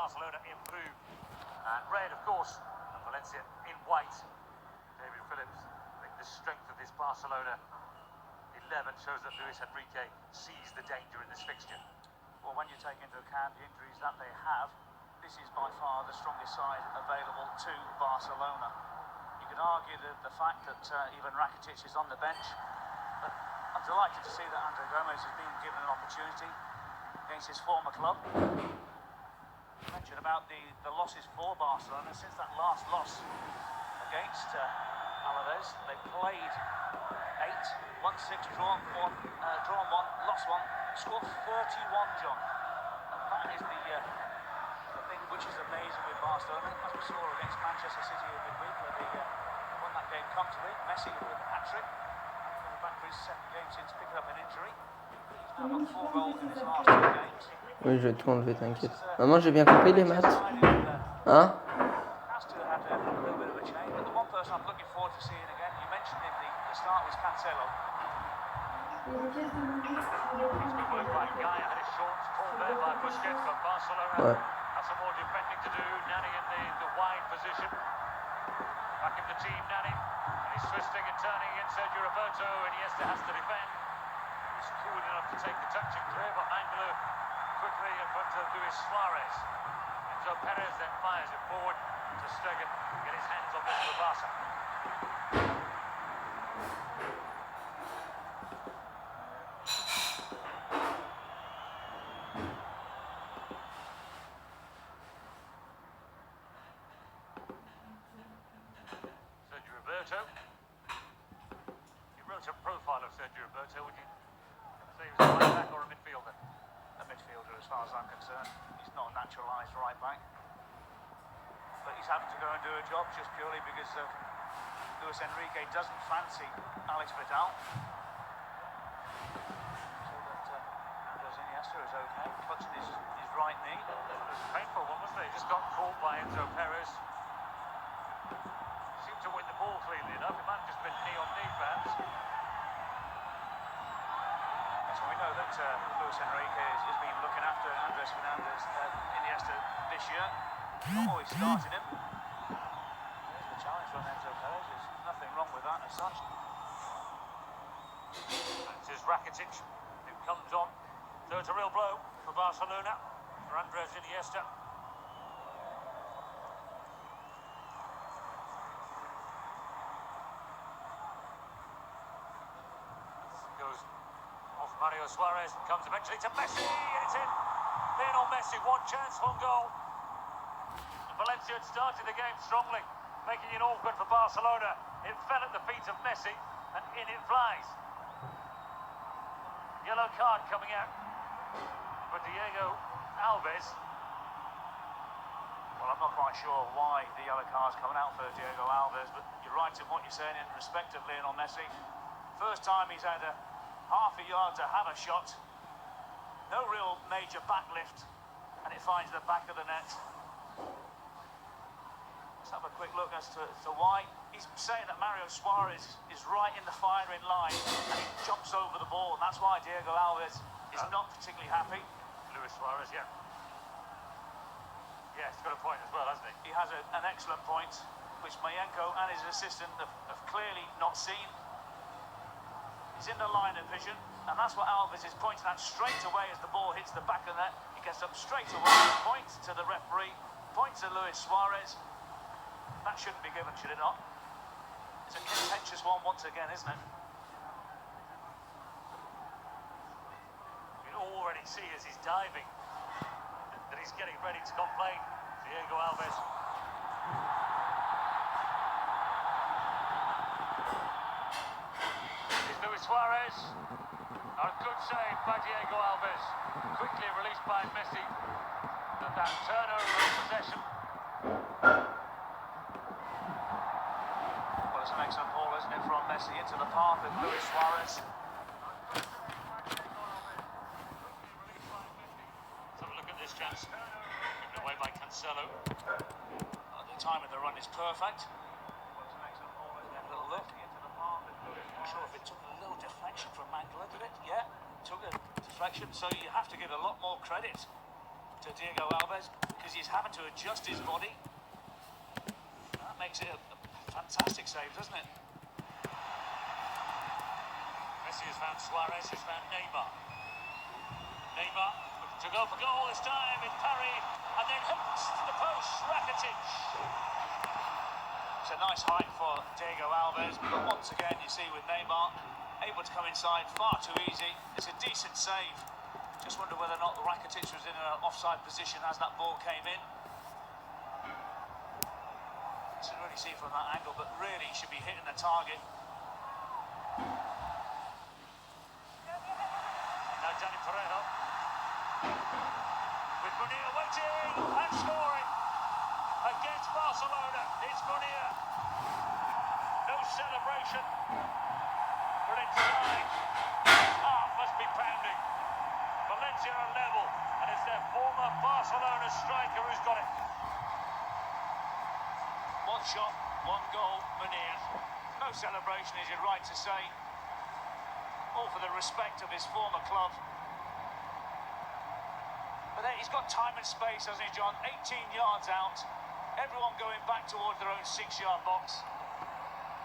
Barcelona in blue and red, of course, and Valencia in white. David Phillips, I think the strength of this Barcelona 11 shows that Luis Enrique sees the danger in this fixture. Well, when you take into account the injuries that they have, this is by far the strongest side available to Barcelona. You could argue that the fact that even Rakitic is on the bench, but I'm delighted to see that Andre Gomes has been given an opportunity against his former club. You mentioned about the losses for Barcelona. Since that last loss against Alaves, they played 8, won 6, drawn 1, lost 1, scored 31, John. And that is the thing which is amazing with Barcelona, as we saw against Manchester City in midweek, where they won that game comfortably. Messi with a hat-trick, coming back for his second game since picking up an injury. He's now got 4 goals in his last 2 games. Oui, je vais tout enlever, t'inquiète. Maman, j'ai bien compris les maths. Hein? Ouais. Quickly in front of Luis Suarez. Enzo Perez then fires it forward to Stegen to get his hands on this for Barca. Sergio Roberto. You wrote a profile of Sergio Roberto. Would you say he was a right back or a midfielder? Midfielder, as far as I'm concerned. He's not a naturalised right back, but he's having to go and do a job just purely because Luis Enrique doesn't fancy Alex Vidal. So that Andres Iniesta is okay, clutching his right knee. It was a painful one, wasn't it? He just got caught by Enzo Perez. Seemed to win the ball cleanly enough. It might have just been knee on knee, perhaps. So we know that Luis Enrique has been looking after Andres Iniesta this year. Not always started him. There's the challenge on Enzo Perez. There's nothing wrong with that as such. This is Rakitic, who comes on. So it's a real blow for Barcelona, for Andres Iniesta. Mario Suarez comes eventually to Messi, and it's in. Lionel Messi, one chance, one goal. And Valencia had started the game strongly, making it awkward for Barcelona. It fell at the feet of Messi, and in it flies. Yellow card coming out for Diego Alves. Well, I'm not quite sure why the yellow card's coming out for Diego Alves, but you're right in what you're saying in respect of Lionel Messi. First time he's had half a yard to have a shot, no real major backlift, and it finds the back of the net. Let's have a quick look as to why. He's saying that Mario Suarez is right in the firing line and he jumps over the ball, and that's why Diego Alves is not particularly happy. Luis Suarez, yeah. Yeah, he's got a point as well, hasn't he? He has an excellent point, which Mayenko and his assistant have clearly not seen. He's in the line of vision, and that's what Alves is pointing at straight away as the ball hits the back of the net. He gets up straight away, points to the referee, points to Luis Suarez. That shouldn't be given, should it not? It's a contentious one once again, isn't it? You can already see as he's diving that he's getting ready to complain. Diego Alves. Suarez, a good save by Diego Alves, quickly released by Messi, and that turnover of possession. wasn't it, from Messi into the path of Luis Suarez. Let's have a look at this chance. Given away by Cancelo. The time of the run is perfect. A little look. Not sure if it took a little deflection from Mangala, did it? Yeah, took a deflection. So you have to give a lot more credit to Diego Alves because he's having to adjust his body. That makes it a fantastic save, doesn't it? Messi has found Suarez, has found Neymar. Neymar looking to go for goal this time in parry and then hits the post. Rakitic. It's a nice height for Diego Alves, but once again you see with Neymar able to come inside far too easy. It's a decent save. Just wonder whether or not Rakitic was in an offside position as that ball came in. Didn't really see from that angle, but really should be hitting the target. Now Dani Parejo with Munir waiting and scoring against Barcelona. It's Munir. No celebration, but inside, heart must be pounding. Valencia are level, and it's their former Barcelona striker who's got it. One shot, one goal, Munir. No celebration, as you're right to say. All for the respect of his former club. But he's got time and space, hasn't he, John? 18 yards out. Everyone going back towards their own 6-yard box.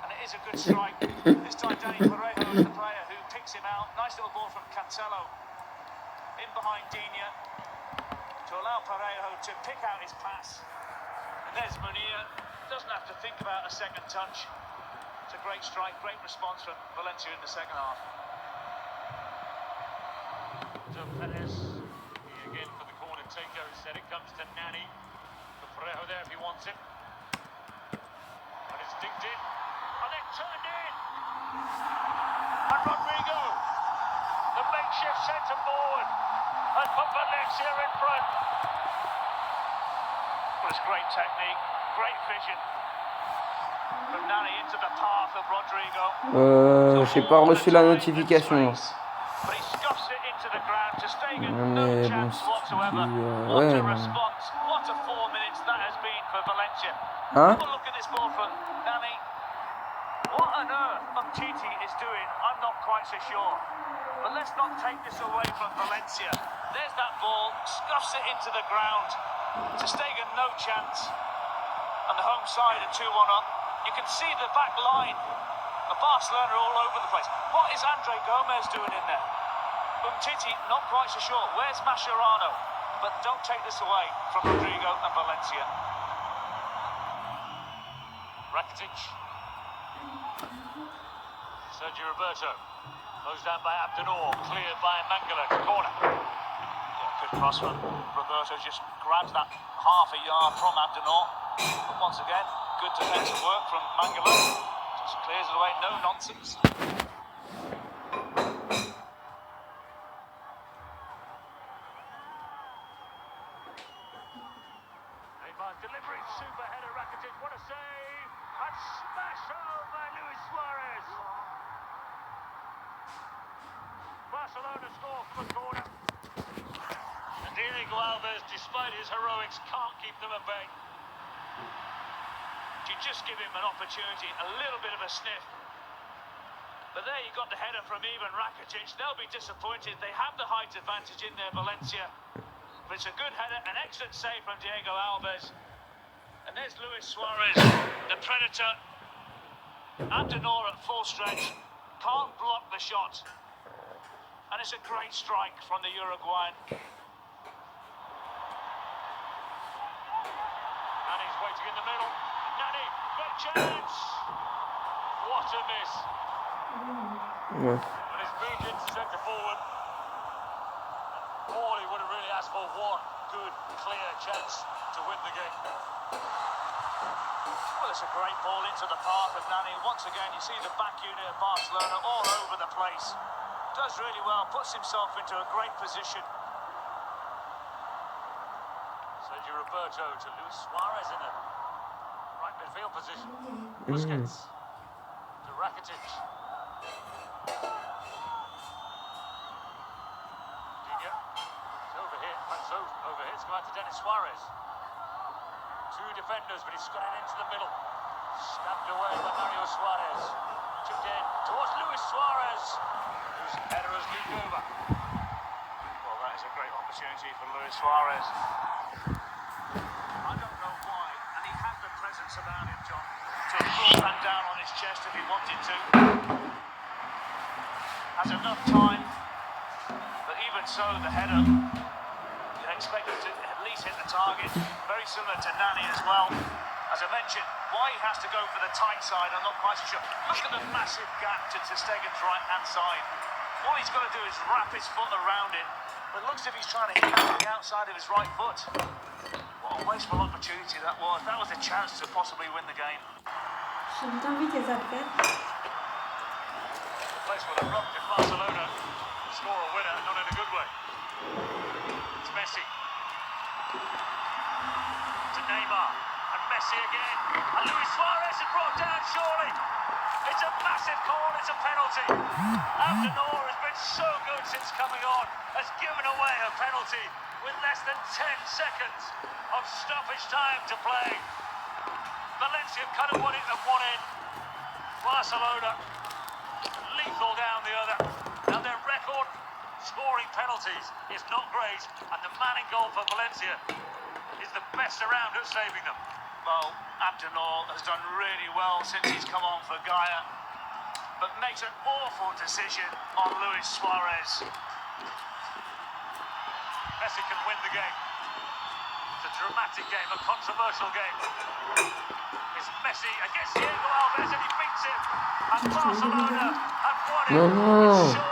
And it is a good strike. This time Dani Parejo is the player who picks him out. Nice little ball from Cancelo. In behind Digne to allow Parejo to pick out his pass. And there's Munir. Doesn't have to think about a second touch. It's a great strike, great response from Valencia in the second half. So Perez, he again for the corner taker. Instead it comes to Nani. For Parejo there if he wants it. And it's dinked in. And then turned in. And Rodrigo, the makeshift centre forward, has put Valencia in front. Well, it's great technique, great vision. From Nani into the path of Rodrigo. J'ai pas reçu la notification. But he scuffs it into the ground to Stegen. Non mais bon, What a response, what a 4 minutes that has been for Valencia. Hein? Have a look at this ball from Nani. What on earth Umtiti is doing, I'm not quite so sure. But let's not take this away from Valencia. There's that ball, scuffs it into the ground. To Stegen, no chance. And the home side are 2-1 up. You can see the back line of Barcelona all over the place. What is Andre Gomez doing in there? Umtiti, not quite so sure. Where's Mascherano? But don't take this away from Rodrigo and Valencia. Rakitic. Sergio Roberto. Goes down by Abdenor. Cleared by Mangala to corner. Yeah, good cross from Roberto. Just grabs that half a yard from Abdenor. But once again, good defensive work from Mangala. Just clears it away, no nonsense. Neymar's delivery, super header, Rakitic, what a save! And smash home by Luis Suarez! Barcelona score from the corner. And Diego Alves, despite his heroics, can't keep them at bay. You just give him an opportunity, a little bit of a sniff. But there you got the header from even Rakitic. They'll be disappointed. They have the height advantage in there, Valencia. But it's a good header, an excellent save from Diego Alves. And there's Luis Suarez, the predator. Abdenor at full stretch. Can't block the shot. And it's a great strike from the Uruguayan. Nani's waiting in the middle. Nani, great chance! What a miss! Ouais. And it's moved into centre forward. All he would have really asked for, one good, clear chance to win the game. Well, it's a great ball into the path of Nani. Once again, you see the back unit of Barcelona all over the place. Does really well, puts himself into a great position. Sergio Roberto to Luis Suarez in the right midfield position. Busquets to Rakitic. Dinho. It's over here. That's over here. It's going out to Denis Suarez. Two defenders, but he's got it into the middle. Stabbed away by Mario Suarez. Chipped in towards Luis Suarez, whose header has looped over. Well, that is a great opportunity for Luis Suarez. I don't know why, and he had the presence about him, John, to have brought that down on his chest if he wanted to. Has enough time, but even so, the header, you expect it to at least hit the target. Very similar to Nani as well. As I mentioned, why he has to go for the tight side, I'm not quite so sure. Look at the massive gap to Stegen's right-hand side. All he's got to do is wrap his foot around it. But it looks as if he's trying to hit it with the outside of his right foot. What a wasteful opportunity that was. That was a chance to possibly win the game. Şimdi t'invite Zadgan. The place would have rocked if Barcelona score a winner, not in a good way. It's Messi. To Neymar. And Messi again. And Luis Suarez is brought down, surely. It's a massive call, it's a penalty. Abdenor has been so good since coming on, has given away a penalty with less than 10 seconds of stoppage time to play. Valencia could have won it at one end. Barcelona lethal down the other. Now their record scoring penalties is not great, and the man in goal for Valencia is the best around at saving them. Well, Abdenor has done really well since he's come on for Gaia, but makes an awful decision on Luis Suarez. Messi can win the game. It's a dramatic game, a controversial game. It's Messi against Diego Alves, and he beats him. And Barcelona have won it. No. Sure.